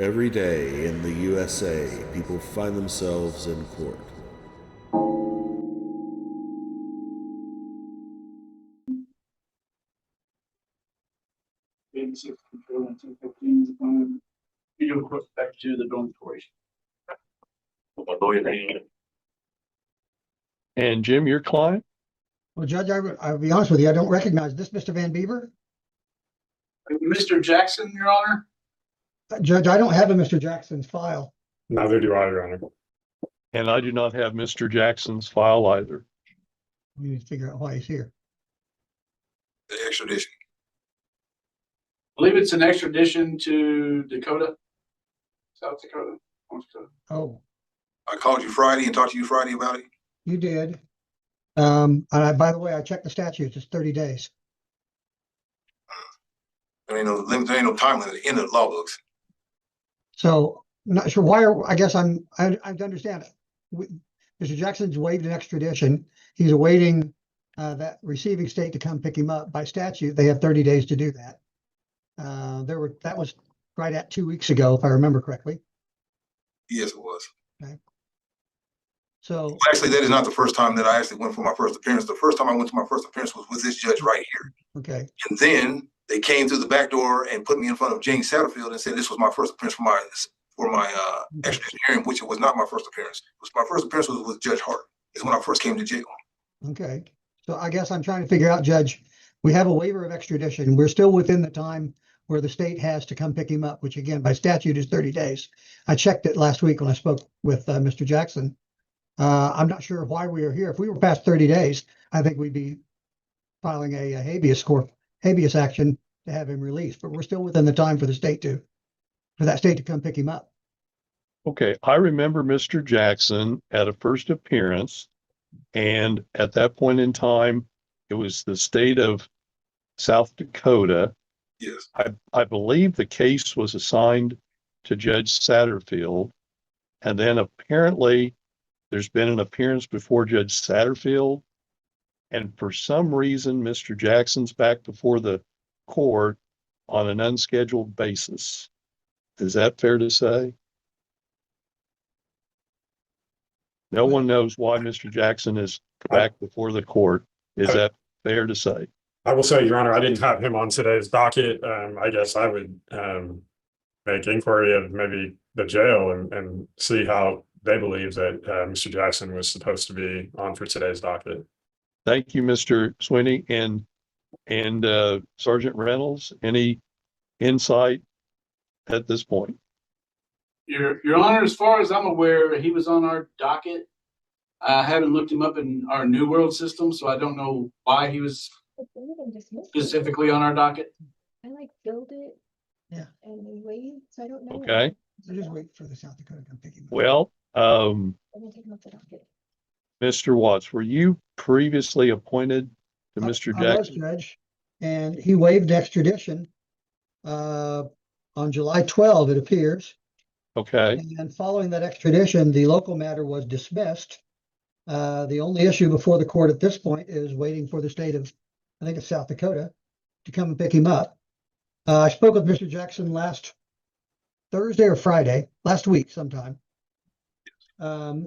Every day in the USA, people find themselves in court. You do a quick back to the dormitories. And Jim, your client? Well, Judge, I'll be honest with you, I don't recognize this Mr. Van Beaver. Mr. Jackson, Your Honor. Judge, I don't have a Mr. Jackson's file. Neither do I, Your Honor. And I do not have Mr. Jackson's file either. We need to figure out why he's here. The extradition. I believe it's an extradition to Dakota, South Dakota, North Dakota. Oh, I called you Friday and talked to you Friday about it. you did. By the way, I checked the statutes. It's 30 days. There ain't no limit, there ain't no time limit in the law books. So not sure why. I understand it. Mr. Jackson's waived an extradition. He's awaiting that receiving state to come pick him up. By statute, they have 30 days to do that. That was right at 2 weeks ago, if I remember correctly. Yes, it was. Okay. So Actually, that is not the first time that I actually went for my first appearance. The first time I went to my first appearance was with this judge right here. okay. And then they came through the back door and put me in front of Jane Satterfield and said this was my first appearance for my extradition hearing, which it was not my first appearance. It was my first appearance was with Judge Hart. Is when I first came to jail. Okay. So I guess I'm trying to figure out, Judge, we have a waiver of extradition. We're still within the time where the state has to come pick him up, which again, by statute is 30 days. I checked it last week when I spoke with Mr. Jackson. I'm not sure why we are here. If we were past 30 days, I think we'd be filing a habeas action to have him released, but we're still within the time for that state to come pick him up. Okay, I remember Mr. Jackson at a first appearance, and at that point in time, it was the state of South Dakota. Yes. I believe the case was assigned to Judge Satterfield, and then apparently there's been an appearance before Judge Satterfield, and for some reason, Mr. Jackson's back before the court on an unscheduled basis. Is that fair to say? No one knows why Mr. Jackson is back before the court. Is that fair to say? I will say, Your Honor, I didn't have him on today's docket. I guess I would make inquiry of maybe the jail and see how they believe that Mr. Jackson was supposed to be on for today's docket. Thank you, Mr. Sweeney. And Sergeant Reynolds, any insight at this point? Your Honor, as far as I'm aware, he was on our docket. I haven't looked him up in our New World system, so I don't know why he was specifically on our docket. I build it. Yeah. And we wait, so I don't know. Okay. So just wait for the South Dakota to come pick him up. Well, I'm gonna take him off the docket. Mr. Watts, were you previously appointed to Mr. I was, Jackson? Judge, and he waived extradition on July 12, it appears. Okay. And following that extradition, the local matter was dismissed. The only issue before the court at this point is waiting for the state of, I think it's South Dakota, to come and pick him up. I spoke with Mr. Jackson last Thursday or Friday, last week sometime.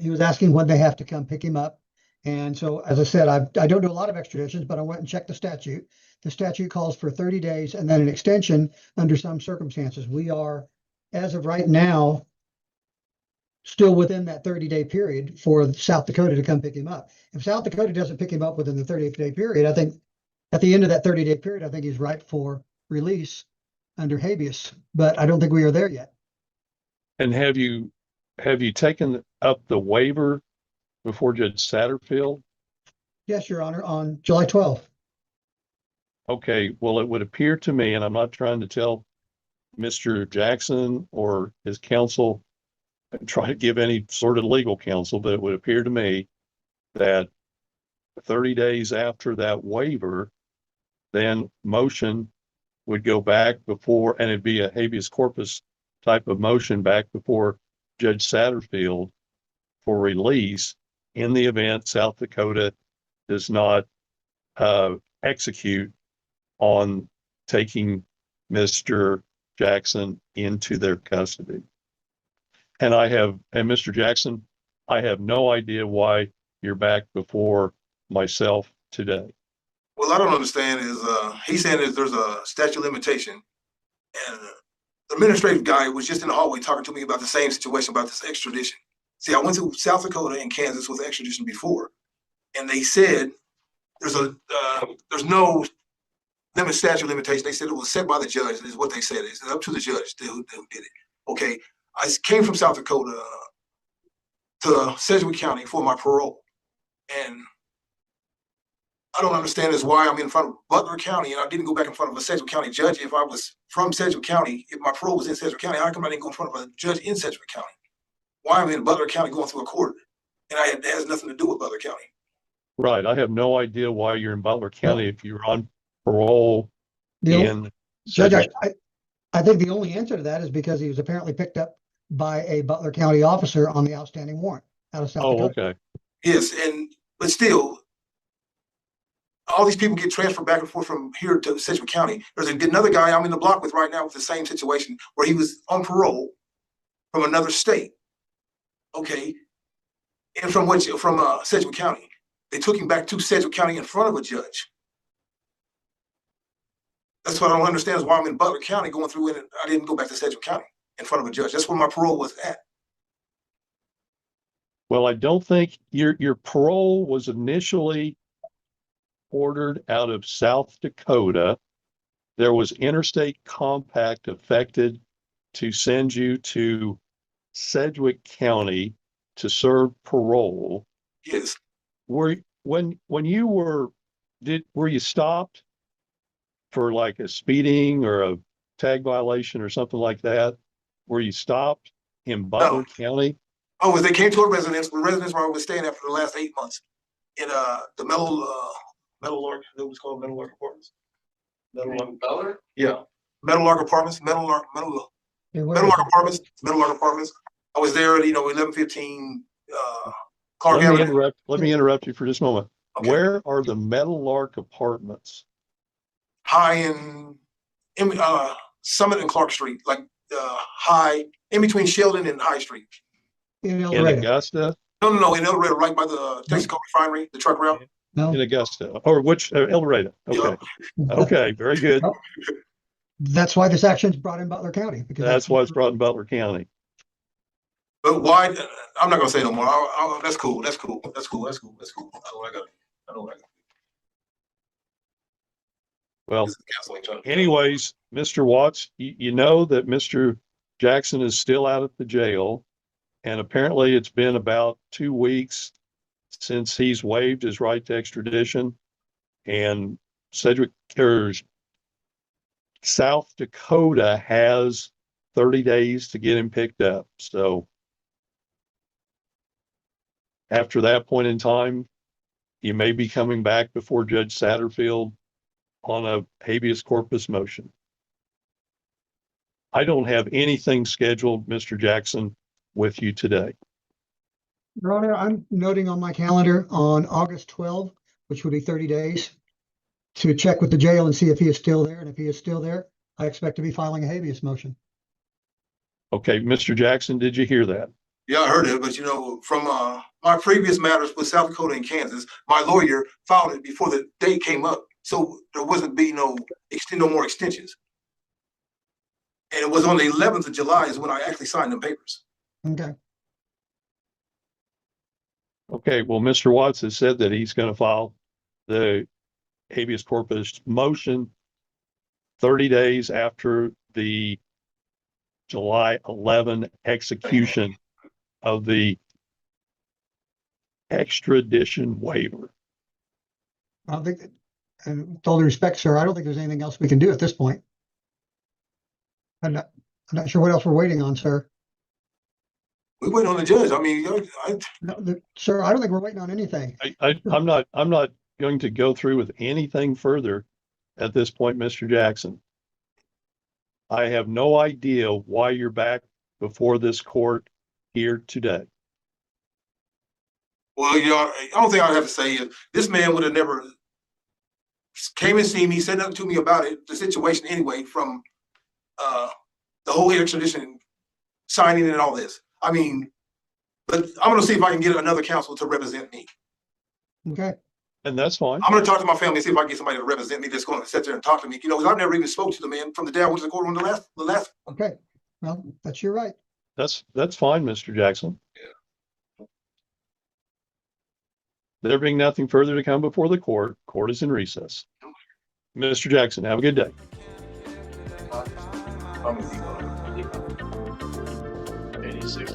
He was asking when they have to come pick him up. And so, as I said, I don't do a lot of extraditions, but I went and checked the statute. The statute calls for 30 days and then an extension under some circumstances. We are, as of right now, still within that 30-day period for South Dakota to come pick him up. If South Dakota doesn't pick him up within the 30-day period, I think at the end of that 30-day period, I think he's ripe for release under habeas, but I don't think we are there yet. And have you taken up the waiver before Judge Satterfield? Yes, Your Honor, on July 12th. Okay, well, it would appear to me, and I'm not trying to tell Mr. Jackson or his counsel, try to give any sort of legal counsel, but it would appear to me that 30 days after that waiver, then motion would go back before, and it'd be a habeas corpus type of motion back before Judge Satterfield for release in the event South Dakota does not execute on taking Mr. Jackson into their custody. And Mr. Jackson, I have no idea why you're back before myself today. Well, I don't understand is, he's saying that there's a statute of limitation, and the administrative guy was just in the hallway talking to me about the same situation about this extradition. See, I went to South Dakota and Kansas with extradition before, and they said there's no limit statute of limitation. They said it was set by the judge, is what they said. It's up to the judge who did it. Okay, I came from South Dakota to Sedgwick County for my parole, and I don't understand is why I'm in front of Butler County and I didn't go back in front of a Sedgwick County judge. If I was from Sedgwick County, if my parole was in Sedgwick County, how come I didn't go in front of a judge in Sedgwick County? Why am I in Butler County going through a court? And it has nothing to do with Butler County. Right. I have no idea why you're in Butler County if you're on parole in Judge, Sedgwick. I think the only answer to that is because he was apparently picked up by a Butler County officer on the outstanding warrant out of South Oh, Dakota. okay. Yes, but still, all these people get transferred back and forth from here to Sedgwick County. There's another guy I'm in the block with right now with the same situation where he was on parole from another state. Okay, and from Sedgwick County, they took him back to Sedgwick County in front of a judge. That's what I don't understand is why I'm in Butler County going through it and I didn't go back to Sedgwick County in front of a judge. That's where my parole was at. Well, I don't think your parole was initially ordered out of South Dakota. There was interstate compact affected to send you to Sedgwick County to serve parole. Yes. When you were you stopped for like a speeding or a tag violation or something like that? Were you stopped in Butler County? Oh, they came to a residence where I was staying at for the last 8 months in the Meadowlark, it was called Meadowlark Apartments. Butler? Yeah. Meadowlark Apartments, Meadowlark Apartments. I was there at 1115 Clark Avenue. Let me interrupt you for just a moment. Okay. Where are the Meadowlark Apartments? High in Summit and Clark Street, like high in between Sheldon and High Street. In El In Dorado. Augusta? No, in El Dorado, right by the Texaco refinery, the truck route. No, In Augusta, or which, El Dorado? Okay, okay, very good. Oh, that's why this action's brought in Butler County. Because That's why it's brought in Butler County. But why? I'm not gonna say no more. That's cool. That's cool. I know what I got. Well, anyways, Mr. Watts, you know that Mr. Jackson is still out at the jail, and apparently it's been about 2 weeks since he's waived his right to extradition, and South Dakota has 30 days to get him picked up. So after that point in time, you may be coming back before Judge Satterfield on a habeas corpus motion. I don't have anything scheduled, Mr. Jackson, with you today. Your Honor, I'm noting on my calendar on August 12th, which would be 30 days, to check with the jail and see if he is still there. And if he is still there, I expect to be filing a habeas motion. Okay, Mr. Jackson, did you hear that? Yeah, I heard it, but from my previous matters with South Dakota and Kansas, my lawyer filed it before the date came up, so there wasn't no more extensions. And it was on the 11th of July is when I actually signed them papers. Okay. Okay, well, Mr. Watts has said that he's going to file the habeas corpus motion 30 days after the July 11 execution of the extradition waiver. I don't think, and with all due respect, sir, I don't think there's anything else we can do at this point. I'm not sure what else we're waiting on, sir. We wait on the judge. I mean, No, sir, I don't think we're waiting on anything. I'm not going to go through with anything further at this point, Mr. Jackson. I have no idea why you're back before this court here today. well, the only thing I have to say is this man would have never came and seen me, said nothing to me about it, the situation anyway, from the whole extradition signing and all this. I mean, but I'm gonna see if I can get another counsel to represent me. Okay, And that's fine. I'm gonna talk to my family and see if I can get somebody to represent me that's gonna sit there and talk to me. You know, 'cause I've never even spoke to the man from the day I went to the court on the last. okay. Well, that's your right. That's fine, Mr. Jackson. There being nothing further to come before the court, court is in recess. Mr. Jackson, have a good day. I'm gonna leave. 86.